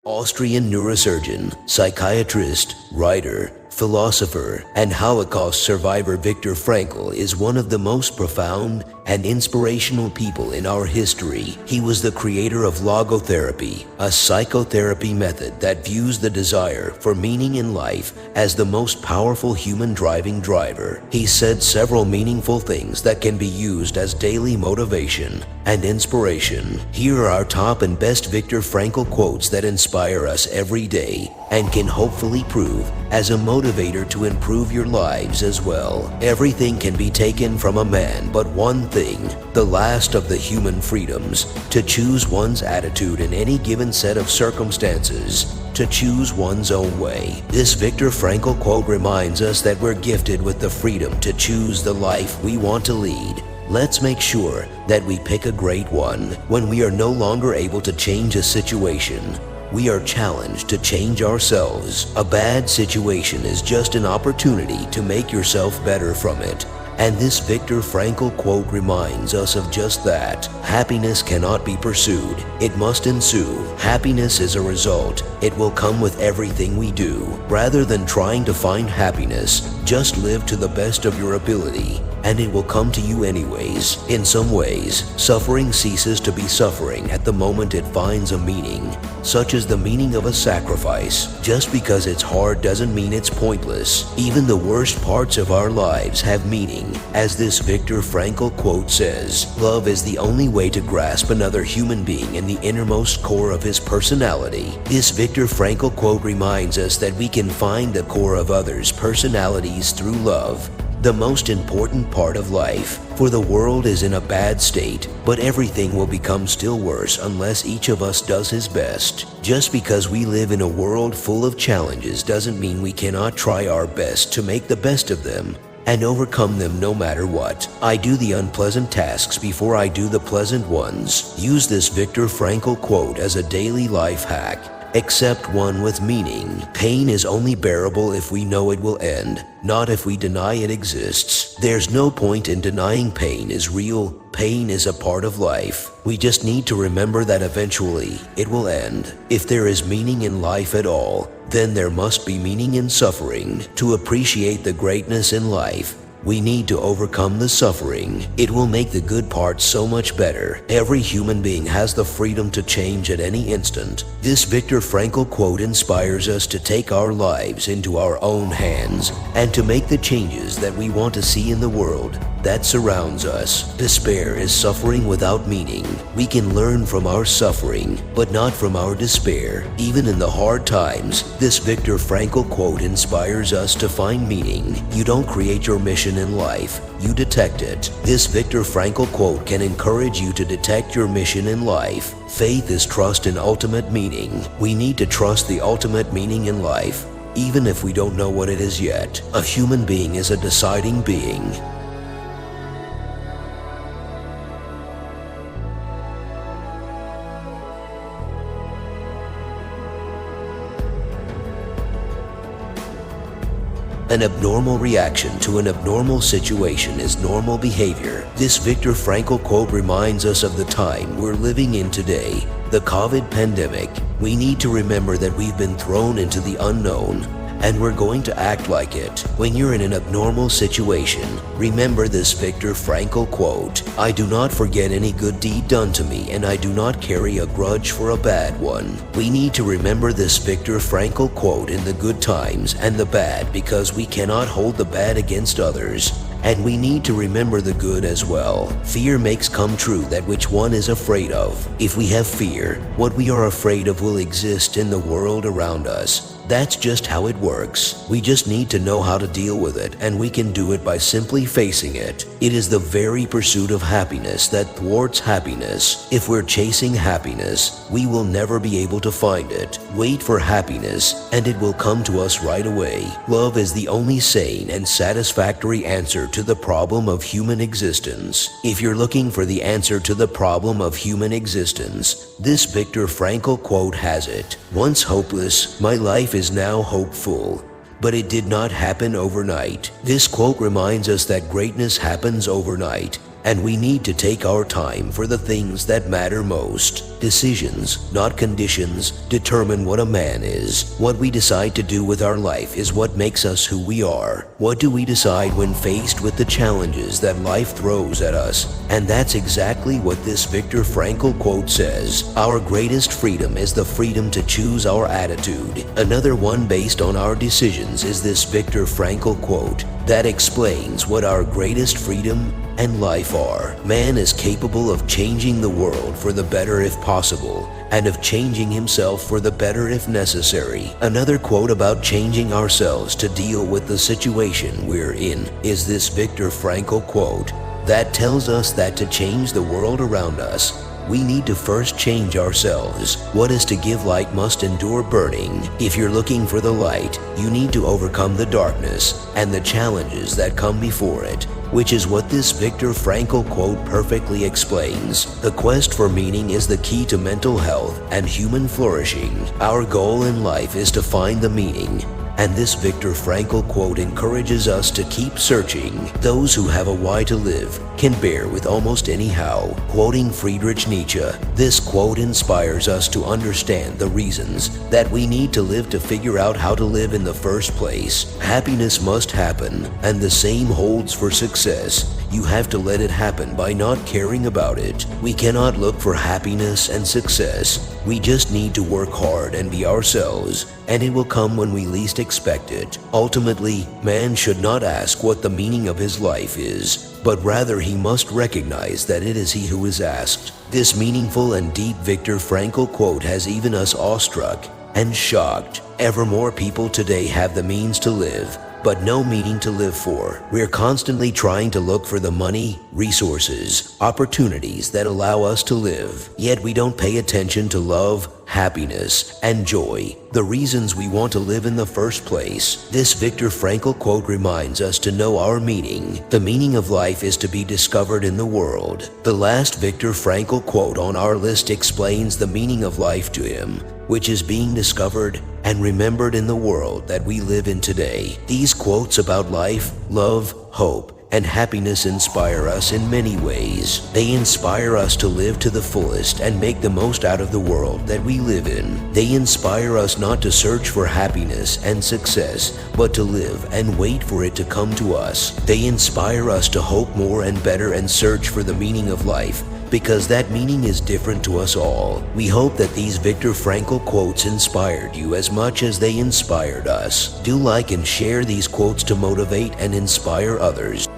Austrian neurosurgeon, psychiatrist, writer, philosopher, and Holocaust survivor Viktor Frankl is one of the most profound and inspirational people in our history. He was the creator of logotherapy, a psychotherapy method that views the desire for meaning in life as the most powerful human driving driver. He said several meaningful things that can be used as daily motivation and inspiration. Here are our top and best Viktor Frankl quotes that inspire us every day and can hopefully prove as a motivator to improve your lives as well. Everything can be taken from a man, but one thing, the last of the human freedoms, to choose one's attitude in any given set of circumstances, to choose one's own way. This Viktor Frankl quote reminds us that we're gifted with the freedom to choose the life we want to lead. Let's make sure that we pick a great one. When we are no longer able to change a situation, we are challenged to change ourselves. A bad situation is just an opportunity to make yourself better from it. And this Viktor Frankl quote reminds us of just that. Happiness cannot be pursued, it must ensue. Happiness is a result. It will come with everything we do. Rather than trying to find happiness, just live to the best of your ability, and it will come to you anyways. In some ways, suffering ceases to be suffering at the moment it finds a meaning, such as the meaning of a sacrifice. Just because it's hard doesn't mean it's pointless. Even the worst parts of our lives have meaning. As this Viktor Frankl quote says, love is the only way to grasp another human being in the innermost core of his personality. This Viktor Frankl quote reminds us that we can find the core of others' personalities through love, the most important part of life. For the world is in a bad state, but everything will become still worse unless each of us does his best. Just because we live in a world full of challenges doesn't mean we cannot try our best to make the best of them and overcome them no matter what. I do the unpleasant tasks before I do the pleasant ones. Use this Viktor Frankl quote as a daily life hack. Accept one with meaning. Pain is only bearable if we know it will end, not if we deny it exists. There's no point in denying pain is real. Pain is a part of life. We just need to remember that eventually it will end. If there is meaning in life at all, then there must be meaning in suffering. To appreciate the greatness in life, we need to overcome the suffering. It will make the good parts so much better. Every human being has the freedom to change at any instant. This Viktor Frankl quote inspires us to take our lives into our own hands and to make the changes that we want to see in the world that surrounds us. Despair is suffering without meaning. We can learn from our suffering, but not from our despair. Even in the hard times, this Viktor Frankl quote inspires us to find meaning. You don't create your mission in life, you detect it. This Viktor Frankl quote can encourage you to detect your mission in life. Faith is trust in ultimate meaning. We need to trust the ultimate meaning in life, even if we don't know what it is yet. A human being is a deciding being. An abnormal reaction to an abnormal situation is normal behavior. This Viktor Frankl quote reminds us of the time we're living in today, the COVID pandemic. We need to remember that we've been thrown into the unknown, and we're going to act like it. When you're in an abnormal situation, remember this Viktor Frankl quote. I do not forget any good deed done to me, and I do not carry a grudge for a bad one. We need to remember this Viktor Frankl quote in the good times and the bad, because we cannot hold the bad against others. And we need to remember the good as well. Fear makes come true that which one is afraid of. If we have fear, what we are afraid of will exist in the world around us. That's just how it works. We just need to know how to deal with it, and we can do it by simply facing it. It is the very pursuit of happiness that thwarts happiness. If we're chasing happiness, we will never be able to find it. Wait for happiness, and it will come to us right away. Love is the only sane and satisfactory answer to the problem of human existence. If you're looking for the answer to the problem of human existence, this Viktor Frankl quote has it. Once hopeless, my life is now hopeful. But it did not happen overnight. This quote reminds us that greatness happens overnight. and we need to take our time for the things that matter most. Decisions, not conditions, determine what a man is. What we decide to do with our life is what makes us who we are. What do we decide when faced with the challenges that life throws at us? And that's exactly what this Viktor Frankl quote says. Our greatest freedom is the freedom to choose our attitude. Another one based on our decisions is this Viktor Frankl quote that explains what our greatest freedom and life are. Man is capable of changing the world for the better if possible, and of changing himself for the better if necessary. Another quote about changing ourselves to deal with the situation we're in is this Viktor Frankl quote that tells us that to change the world around us, we need to first change ourselves. What is to give light must endure burning. If you're looking for the light, you need to overcome the darkness and the challenges that come before it, which is what this Viktor Frankl quote perfectly explains. The quest for meaning is the key to mental health and human flourishing. Our goal in life is to find the meaning, and this Viktor Frankl quote encourages us to keep searching. Those who have a why to live can bear with almost any how. Quoting Friedrich Nietzsche, this quote inspires us to understand the reasons that we need to live to figure out how to live in the first place. Happiness must happen, and the same holds for success. You have to let it happen by not caring about it. We cannot look for happiness and success. We just need to work hard and be ourselves, and it will come when we least expect it. Ultimately, man should not ask what the meaning of his life is, but rather he must recognize that it is he who is asked. This meaningful and deep Viktor Frankl quote has even us awestruck and shocked. Ever more people today have the means to live, but no meaning to live for. We're constantly trying to look for the money, resources, opportunities that allow us to live. Yet we don't pay attention to love, happiness, and joy, the reasons we want to live in the first place. This Viktor Frankl quote reminds us to know our meaning. The meaning of life is to be discovered in the world. The last Viktor Frankl quote on our list explains the meaning of life to him, which is being discovered and remembered in the world that we live in today. These quotes about life, love, hope, and happiness inspire us in many ways. They inspire us to live to the fullest and make the most out of the world that we live in. They inspire us not to search for happiness and success, but to live and wait for it to come to us. They inspire us to hope more and better and search for the meaning of life, because that meaning is different to us all. We hope that these Viktor Frankl quotes inspired you as much as they inspired us. Do like and share these quotes to motivate and inspire others.